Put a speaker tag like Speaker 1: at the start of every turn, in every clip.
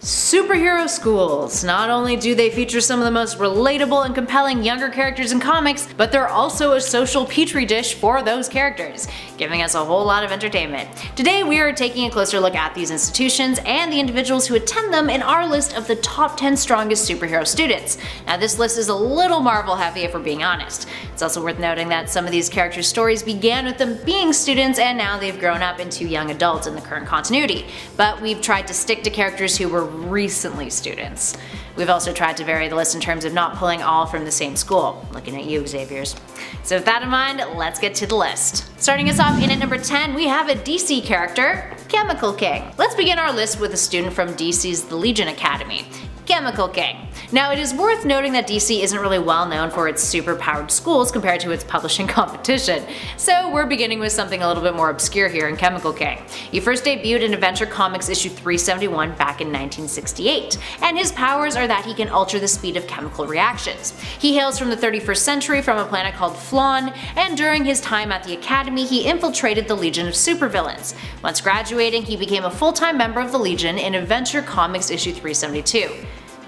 Speaker 1: Superhero schools. Not only do they feature some of the most relatable and compelling younger characters in comics, but they're also a social petri dish for those characters, giving us a whole lot of entertainment. Today we are taking a closer look at these institutions and the individuals who attend them in our list of the top 10 strongest superhero students. Now this list is a little Marvel heavy if we're being honest. It's also worth noting that some of these characters' stories began with them being students and now they've grown up into young adults in the current continuity, but we've tried to stick to characters who were recently students. We've also tried to vary the list in terms of not pulling all from the same school. Looking at you, Xavier's. So with that in mind, let's get to the list. Starting us off in at number 10, we have a DC character, Chemical King. Let's begin our list with a student from DC's The Legion Academy, Chemical King. Now it is worth noting that DC isn't really well known for its super-powered schools compared to its publishing competition, so we're beginning with something a little bit more obscure here in Chemical King. He first debuted in Adventure Comics issue 371 back in 1968, and his powers are that he can alter the speed of chemical reactions. He hails from the 31st century from a planet called Flawn, and during his time at the Academy he infiltrated the Legion of Supervillains. Once graduating, he became a full-time member of the Legion in Adventure Comics issue 372.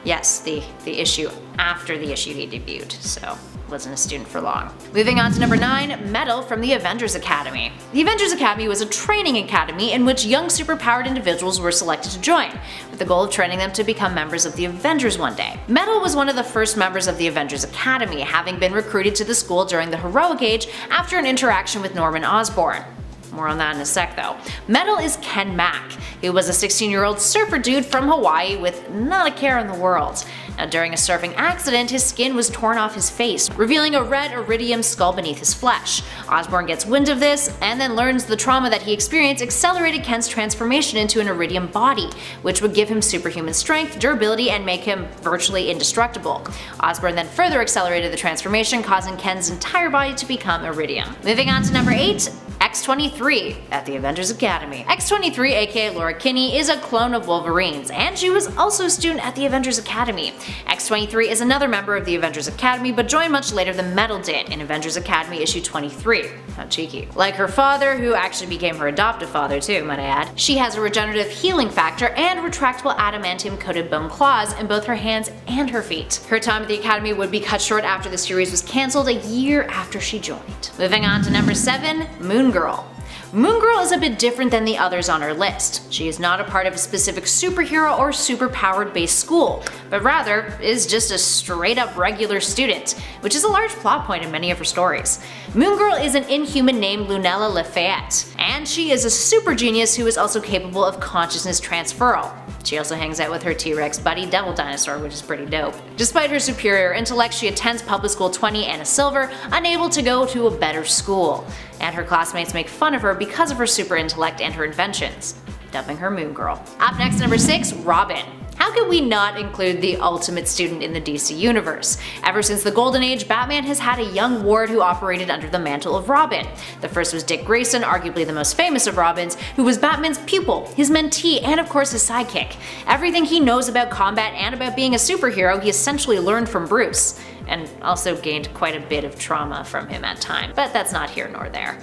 Speaker 1: Yes, the issue after the issue he debuted, so wasn't a student for long. Moving on to number 9, METTLE from the Avengers Academy. The Avengers Academy was a training academy in which young superpowered individuals were selected to join, with the goal of training them to become members of the Avengers one day. METTLE was one of the first members of the Avengers Academy, having been recruited to the school during the Heroic Age after an interaction with Norman Osborn. More on that in a sec though. METTLE is Ken Mack. He was a 16-year-old surfer dude from Hawaii with not a care in the world. Now during a surfing accident, his skin was torn off his face, revealing a red iridium skull beneath his flesh. Osborn gets wind of this and then learns the trauma that he experienced accelerated Ken's transformation into an iridium body, which would give him superhuman strength, durability, and make him virtually indestructible. Osborn then further accelerated the transformation, causing Ken's entire body to become iridium. Moving on to number 8, X-23 at the Avengers Academy. X-23, aka Laura Kinney, is a clone of Wolverine's, and she was also a student at the Avengers Academy. X-23 is another member of the Avengers Academy, but joined much later than METTLE did in Avengers Academy issue 23. How cheeky. Like her father, who actually became her adoptive father too, might I add, she has a regenerative healing factor and retractable adamantium-coated bone claws in both her hands and her feet. Her time at the Academy would be cut short after the series was cancelled a year after she joined. Moving on to number 7, Moon Girl. Moon Girl is a bit different than the others on our list. She is not a part of a specific superhero or superpowered based school, but rather is just a straight up regular student, which is a large plot point in many of her stories. Moon Girl is an inhuman named Lunella Lafayette, and she is a super genius who is also capable of consciousness transferal. She also hangs out with her T-Rex buddy Devil Dinosaur, which is pretty dope. Despite her superior intellect, she attends Public School 20 and a Silver, unable to go to a better school. And her classmates make fun of her because of her super intellect and her inventions, dubbing her Moon Girl. Up next, number 6, Robin. How could we not include the ultimate student in the DC universe? Ever since the Golden Age, Batman has had a young ward who operated under the mantle of Robin. The first was Dick Grayson, arguably the most famous of Robins, who was Batman's pupil, his mentee, and of course his sidekick. Everything he knows about combat and about being a superhero he essentially learned from Bruce, and also gained quite a bit of trauma from him at times, but that's not here nor there.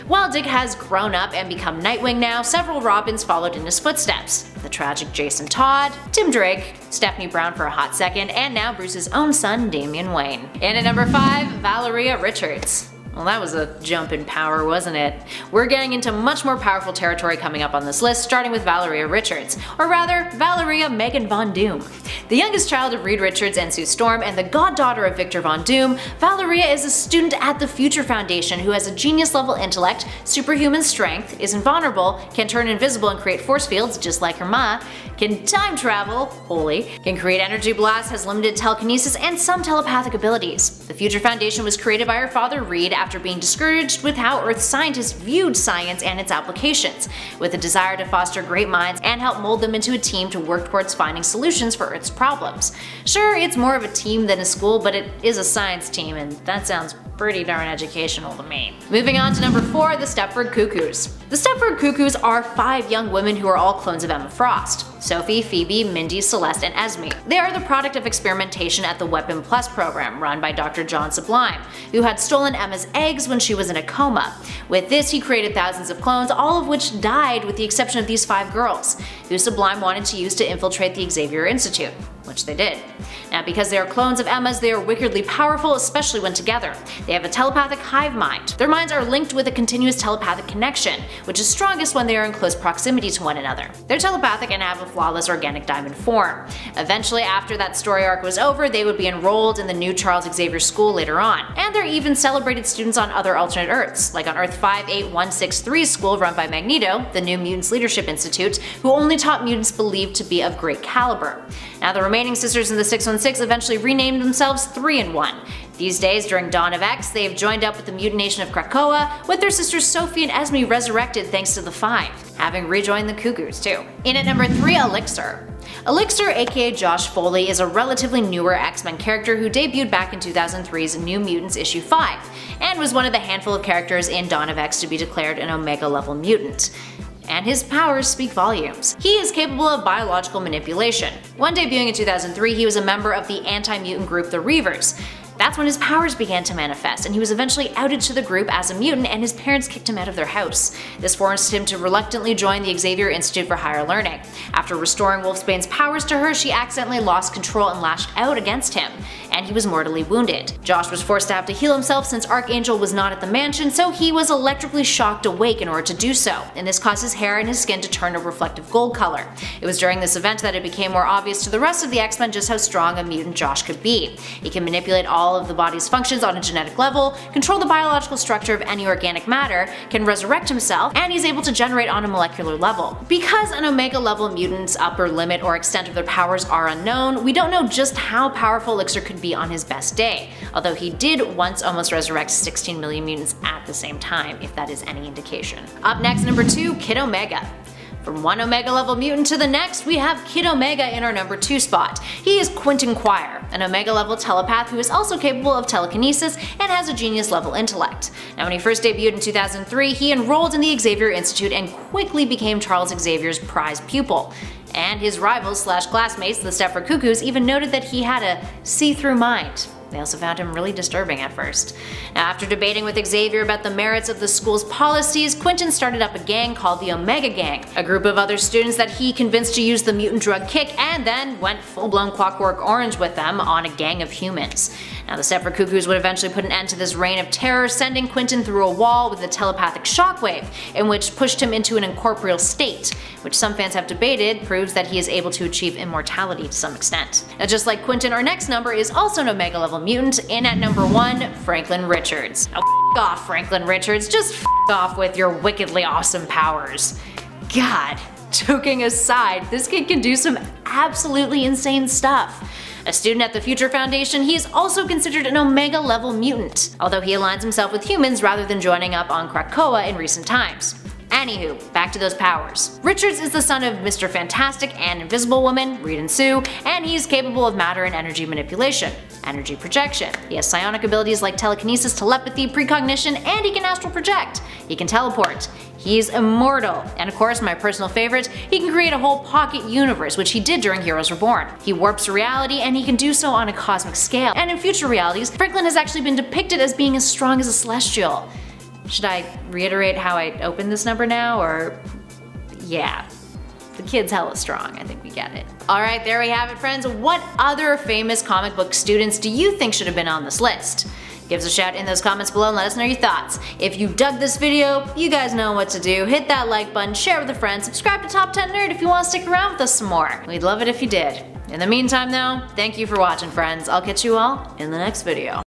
Speaker 1: While Dick has grown up and become Nightwing now, several Robins followed in his footsteps. The tragic Jason Todd, Tim Drake, Stephanie Brown for a hot second, and now Bruce's own son, Damian Wayne. And at number 5, Valeria Richards. Well, that was a jump in power, wasn't it? We're getting into much more powerful territory coming up on this list, starting with Valeria Richards, or rather, Valeria Megan Von Doom. The youngest child of Reed Richards and Sue Storm, and the goddaughter of Victor Von Doom, Valeria is a student at the Future Foundation who has a genius-level intellect, superhuman strength, is invulnerable, can turn invisible and create force fields just like her ma, can time travel, holy, can create energy blasts, has limited telekinesis, and some telepathic abilities. The Future Foundation was created by her father Reed after being discouraged with how Earth scientists viewed science and its applications, with a desire to foster great minds and help mold them into a team to work towards finding solutions for Earth's problems. Sure, it's more of a team than a school, but it is a science team, and that sounds pretty darn educational to me. Moving on to number 4, the Stepford Cuckoos. The Stepford Cuckoos are 5 young women who are all clones of Emma Frost: Sophie, Phoebe, Mindy, Celeste, and Esme. They are the product of experimentation at the Weapon Plus program run by Dr. John Sublime, who had stolen Emma's eggs when she was in a coma. With this, he created thousands of clones, all of which died with the exception of these 5 girls, who Sublime wanted to use to infiltrate the Xavier Institute, which they did. Now, because they are clones of Emma's, they are wickedly powerful, especially when together. They have a telepathic hive mind. Their minds are linked with a continuous telepathic connection, which is strongest when they are in close proximity to one another. They're telepathic and have a flawless organic diamond form. Eventually, after that story arc was over, they would be enrolled in the new Charles Xavier School later on. And they're even celebrated students on other alternate Earths, like on Earth 58163's school run by Magneto, the New Mutants Leadership Institute, who only taught mutants believed to be of great caliber. Now, the remaining sisters in the 616 eventually renamed themselves 3-in-1. These days, during Dawn of X, they have joined up with the mutant nation of Krakoa, with their sisters Sophie and Esme resurrected thanks to the 5, having rejoined the Cuckoos too. In at number 3, ELIXIR. ELIXIR, aka Josh Foley, is a relatively newer X-Men character who debuted back in 2003's New Mutants issue 5, and was one of the handful of characters in Dawn of X to be declared an Omega-level mutant. And his powers speak volumes. He is capable of biological manipulation. When debuting in 2003, he was a member of the anti-mutant group the Reavers. That's when his powers began to manifest, and he was eventually outed to the group as a mutant, and his parents kicked him out of their house. This forced him to reluctantly join the Xavier Institute for Higher Learning. After restoring Wolfsbane's powers to her, she accidentally lost control and lashed out against him, and he was mortally wounded. Josh was forced to have to heal himself since Archangel was not at the mansion, so he was electrically shocked awake in order to do so, and this caused his hair and his skin to turn a reflective gold color. It was during this event that it became more obvious to the rest of the X-Men just how strong a mutant Josh could be. He can manipulate all of the body's functions on a genetic level, control the biological structure of any organic matter, can resurrect himself, and he's able to generate on a molecular level. Because an Omega-level mutant's upper limit or extent of their powers are unknown, we don't know just how powerful ELIXIR could be on his best day, although he did once almost resurrect 16 million mutants at the same time, if that is any indication. Up next, number 2, Kid Omega. From one Omega-level mutant to the next, we have Kid Omega in our number 2 spot. He is Quentin Quire, an Omega-level telepath who is also capable of telekinesis and has a genius-level intellect. Now, when he first debuted in 2003, he enrolled in the Xavier Institute and quickly became Charles Xavier's prized pupil. And his rivals/classmates, the Stepford Cuckoos, even noted that he had a see-through mind. They also found him really disturbing at first. Now, after debating with Xavier about the merits of the school's policies, Quentin started up a gang called the Omega Gang, a group of other students that he convinced to use the mutant drug Kick, and then went full-blown Clockwork Orange with them on a gang of humans. Now, the Stepford Cuckoos would eventually put an end to this reign of terror, sending Quentin through a wall with a telepathic shockwave, in which pushed him into an incorporeal state, which some fans have debated proves that he is able to achieve immortality to some extent. Now, just like Quentin, our next number is also an Omega-level mutant. In at number 1, Franklin Richards. Now, f*** off, Franklin Richards. Just f*** off with your wickedly awesome powers. God, joking aside, this kid can do some absolutely insane stuff. A student at the Future Foundation, he is also considered an Omega-level mutant, although he aligns himself with humans rather than joining up on Krakoa in recent times. Anywho, back to those powers. Richards is the son of Mr. Fantastic and Invisible Woman, Reed and Sue, and he's capable of matter and energy manipulation, energy projection. He has psionic abilities like telekinesis, telepathy, precognition, and he can astral project. He can teleport. He's immortal, and of course my personal favorite, he can create a whole pocket universe, which he did during Heroes Reborn. He warps reality, and he can do so on a cosmic scale. And in future realities, Franklin has actually been depicted as being as strong as a Celestial. Should I reiterate how I opened this number now, or yeah. The kid's hella strong, I think we get it. Alright, there we have it, friends. What other famous comic book students do you think should have been on this list? Give us a shout in those comments below and let us know your thoughts. If you dug this video, you guys know what to do. Hit that like button, share with a friend, subscribe to Top 10 Nerd if you want to stick around with us some more. We'd love it if you did. In the meantime though, thank you for watching, friends. I'll catch you all in the next video.